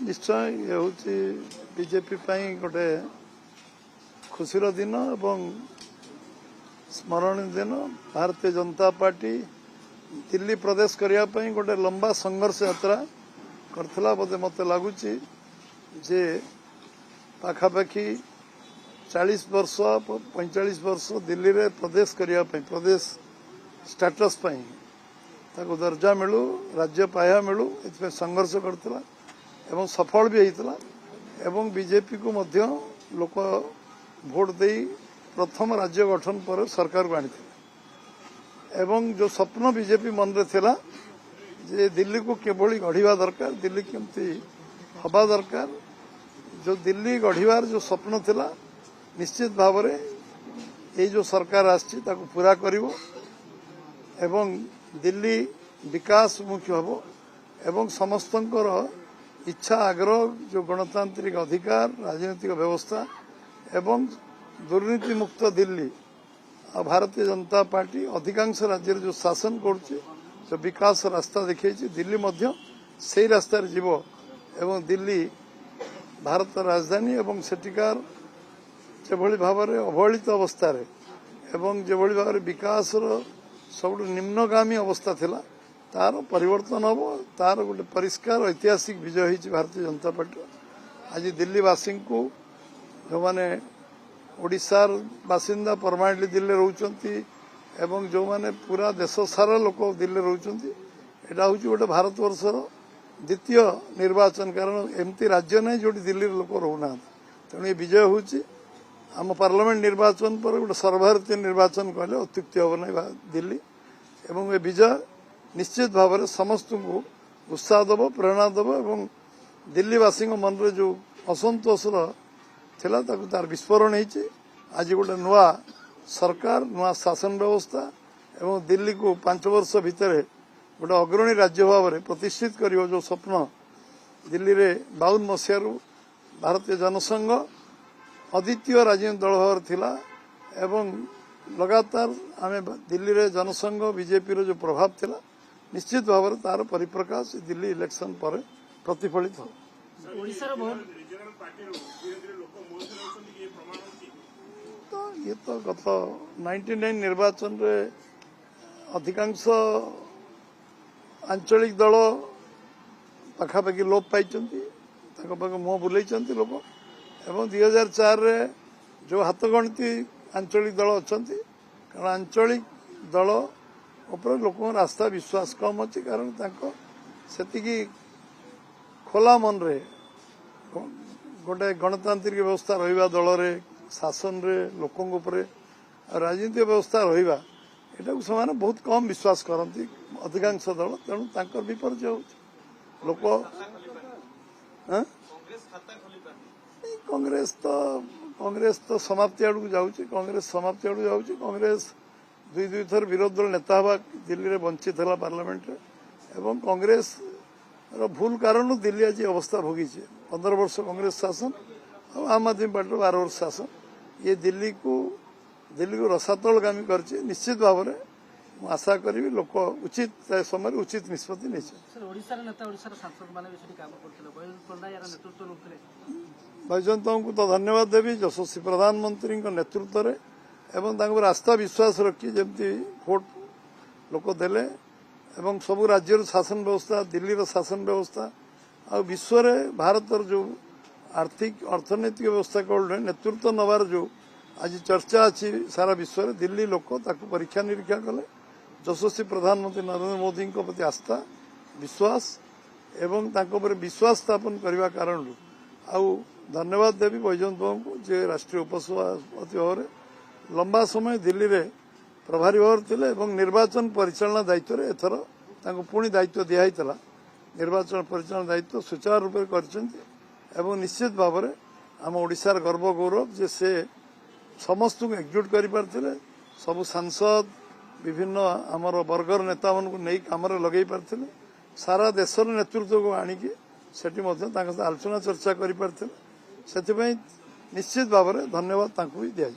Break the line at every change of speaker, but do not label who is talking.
निश्चय ये हूँ बीजेपी गोटे खुशीर दिन एवं स्मरणीय दिन। भारतीय जनता पार्टी दिल्ली प्रदेश करने गोटे लंबा संघर्ष यात्रा करथिला बोधे मत लगुच जे पाखापाखि 40 वर्ष 45 वर्ष दिल्ली रे प्रदेश करने प्रदेश स्टेटस ताको दर्जा मिलू राज्य पाया मिलू इतने संघर्ष करथिला एवं सफल भी होता एवं बीजेपी को मध्य लोक भोट दे प्रथम राज्य गठन पर सरकार को आनी एवं जो स्वप्न बीजेपी मन रे थिला जे दिल्ली को केवली गढ़ा दरकार दिल्ली केमती हवा दरकार जो दिल्ली गढ़वार जो स्वप्न थिला निश्चित भाव में ये जो सरकार आछि ताको पूरा करिवो एवं दिल्ली विकास मुख्य हबो एवं समस्तंकर इच्छा आग्रह जो गणतांत्रिक अधिकार राजनीतिक व्यवस्था एवं दुर्नीति मुक्त दिल्ली और भारतीय जनता पार्टी अधिकांश राज्य जो शासन करुचे जो विकास रास्ता देखी दिल्ली मध्य से रास्ता जीव एवं दिल्ली भारत राजधानी एवं सेटिकार जो भाव में अवहेलित अवस्था एवं जो भाव में विकास सब निम्नगामी अवस्था थिला तार परिवर्तन हम तार गोटे परिष्कार ऐतिहासिक विजय होती भारतीय जनता पार्टी। आज दिल्लीवासी को जो मैंने ओडिशार बासिंदा परमानेंटली दिल्ली रोचंती एवं जो मैंने पूरा देश सारा लोक दिल्ली रोचंती एटा हूँ गोटे भारतवर्षर द्वितीय निर्वाचन कारण एमती राज्य नहीं जो दिल्ली लोक रोना तेणु ये विजय हूँ आम पार्लियामेंट निर्वाचन पर गोटे सर्वभारतीय निर्वाचन कहले अत्युक्ति हम ना दिल्ली एवं ये विजय निश्चित भाव में समस्त को उत्साह दब प्रेरणा दब एवं दिल्लीवासी मन रे जो असंतोष थिला ताकु तार विस्फोरण होती आज गोटे नुआ सरकार नुआ शासन व्यवस्था एवं दिल्ली को 5 वर्ष भितर गोटे अग्रणी राज्य भाव में प्रतिष्ठित करियो जो स्वप्न दिल्ली रे 52 मसीह भारतीय जनसंघ अद्वितीय राजनीतिक दल भाव थिला एवं लगातार आम दिल्ली रे जनसंघ बीजेपी रो जो प्रभाव थिला निश्चित भाव में तार परिप्रकाश दिल्ली इलेक्शन पर प्रतिफलित हो। तो ये तो गत 99 निर्वाचन रे अधिकांश आंचलिक दल पाखापाखि लोप पाई मुह बुलाई लोक एवं 2004 रे जो हाथगणती आंचलिक दल अच्छा कारण आंचलिक दल उपर लोक रास्ता विश्वास कम अच्छी कारण से खोला मन रे गोटे गणतांत्रिक व्यवस्था रहा दल रे शासन रे लोकों उपरे राजनीतिक व्यवस्था रहा यहाँ से बहुत कम विश्वास करती अधिकांश दल तेणु विपर्जय हो लोक कांग्रेस तो समाप्ति आड़ को जाऊँगी कांग्रेस समाप्ति आड़ जाऊँगी कांग्रेस दुई थर विरोधी दल नेता हवा दिल्ली रे वंचित है पार्लियामेंट रे एवं कांग्रेस रो भूल कारण दिल्ली आज अवस्था भोगी 15 वर्ष कांग्रेस शासन और आम आदमी पार्टी 12 वर्ष शासन ये दिल्ली को रसातलगामी कर निश्चित भाव में आशा करी लोक उचित समय उचित निष्पत्ति नहीं। बैजयंत को तो धन्यवाद देवी यशस्वी प्रधानमंत्री नेतृत्व में एवं आस्था विश्वास रखी जमती भोट लोक देले एवं सबु राज्यर शासन व्यवस्था दिल्ली शासन व्यवस्था आ विश्व में भारत जो आर्थिक अर्थनैतिक व्यवस्था कौन नेतृत्व नवार जो आज चर्चा अच्छी सारा विश्व में दिल्ली लोक ताकू परीक्षा निरीक्षा कले यशस्वी प्रधानमंत्री नरेंद्र मोदी प्रति आस्था विश्वास एवं विश्वास स्थापन करने कारण आउ धन्यवाद देवी बैजयंत बाबू को जे राष्ट्रीय उपसभापति भाव में लंबा समय दिल्ली रे प्रभारी भाव थे एवं निर्वाचन परिचालना दायित्व रे एथर तांको पुणी दायित्व दिया निर्वाचन परिचालना दायित्व सुचारू रूप कर निश्चित भाव में आम ओडिशार गर्व गौरव जे से समस्त को एकजुट कर सबु सांसद विभिन्न आमर वर्गर नेता मान को नहीं काम लगे पार्थे सारा देशर नेतृत्व को आणिकी सेठी आलोचना चर्चा कर निश्चित भाव में धन्यवाद भी दिया।